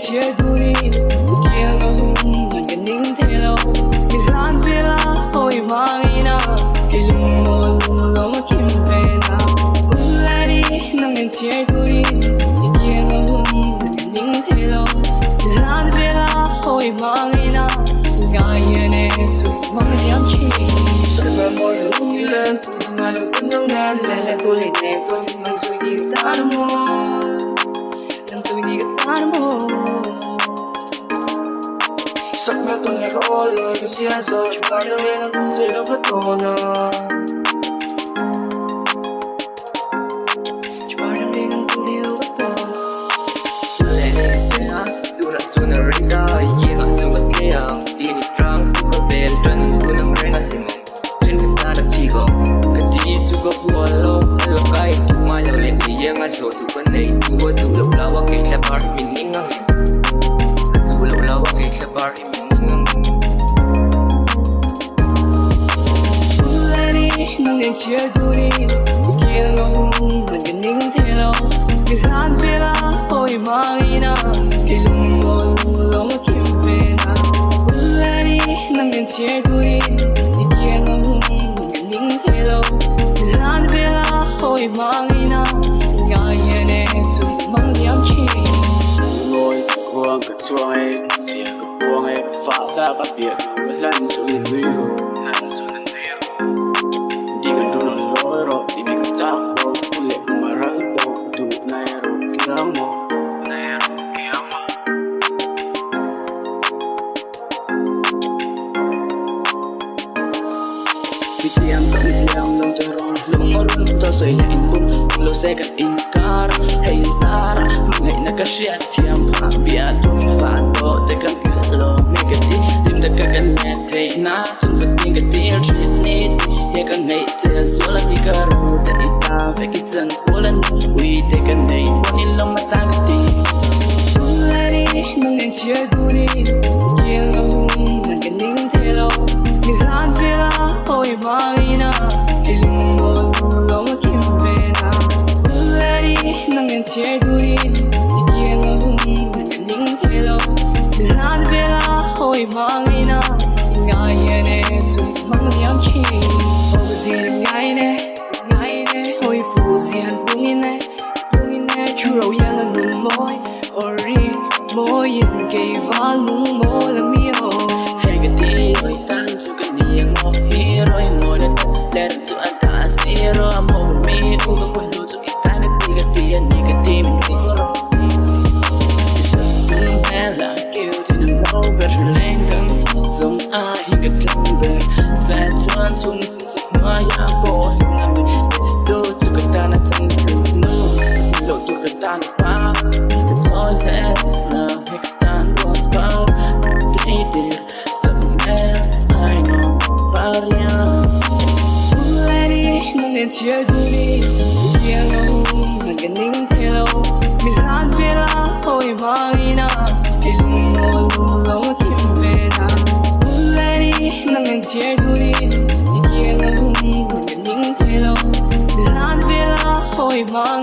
chia đôi kia ngông mình nín thế lâu mình lan về lá ôi mai na cái lưng mồ lo mà kim về na buồn lại đi nắng nên chia đôi kia ngông mình nín thế lâu mình lan về lá ôi mai na ngày này suốt mong nhắm chi sắp vào môi lúc như lên mà lúc cũng nhung nan lẽ tôi lên nè tôi mang tôi đi ta mồ tôi đi ta mồ sắp vào tôi nghe có lời tôi xia rồi chúng ta đâu lên không thể đâu có tồn chúng ta đâu lên không thể đâu có tồn lên xe tôi đã cho nó rơi ra yên lặng trong bất kỳ hàng tin rằng tôi có bền chân tôi nằm rơi ngay hình trên người ta đã chỉ có cái gì tôi có buồn lâu lâu cái mai lâu lên thì yên ngay số tôi vẫn đây tôi lâu lâu cái là bar mình nín ngang tôi lâu lâu cái là bar mình nín ngang nắng nên chia đôi kia ngông mình cần nín thế lâu cứ lan về lá ôi mai na cái lưng mồ lo mà kim về na nắng nên chia đôi kia ngông mình cần nín thế lâu cứ lan về lá ôi mai na ngày này suốt mong nhắm chi ngồi quăng cái chuông ấy xìa cái quăng ấy phá ra các việc với lần xuống lên view đi gần trốn nó lối rồi đi mình chắc rồi cũng lệ mà rắn đâu tụ này rồi kia mà này rồi kia mà vì tiêm lòng cho rồi lòng mơ rung to soi lại bung lo sẽ cả in cara hay sara ngày nay cả shit tiêm phá bia tung phá to để cả cái lo mấy cái gì tìm được cái nhẹ thế na tung vật những cái điều chuyện nít ya cả ngày chờ số là đi cả rồi để ta phải cái chân của lần uy để cả ngày bọn đi lòng mà ta cái gì lại đi nắng nên chia đôi kia ngông mình cần nín thế lâu mình lan về lá ôi mai na cái lưng mồ lo mà kim về na lại đi nắng nên chia đôi kia ngông mình cần nín thế lâu mình lan về lá ôi mai na ngày này suốt mong nhắm chi ôi đi ngày này ôi phụ gì hẳn buông này chú râu ya là nụ môi ori môi yên cây vá lung môi là miêu hay cái gì ơi tan su cái niềng ngọc hi rồi ngồi lên lên su anh ta xí rồi môi mi u cái quần lụt cái tan cái gì anh cái gì mình đi rồi là kêu thì đừng lâu về rồi lên gần giống ai cái chân về sẽ choan chung xin sắc hoa ya bỏ nằm đôi tu cái ta là chân từ nô lộ tu cái ta là phá thôi sẽ là cái ta was bao để đi sợ em ai ngờ varia lại đi nắng nên chia đôi kia ngông mình cần nín thế lâu mình lan về lá ôi mai na cái lưng mồ lo mà kim về na lại đi nắng nên chia đôi kia ngông mình cần nín thế lâu mình lan về lá ôi mai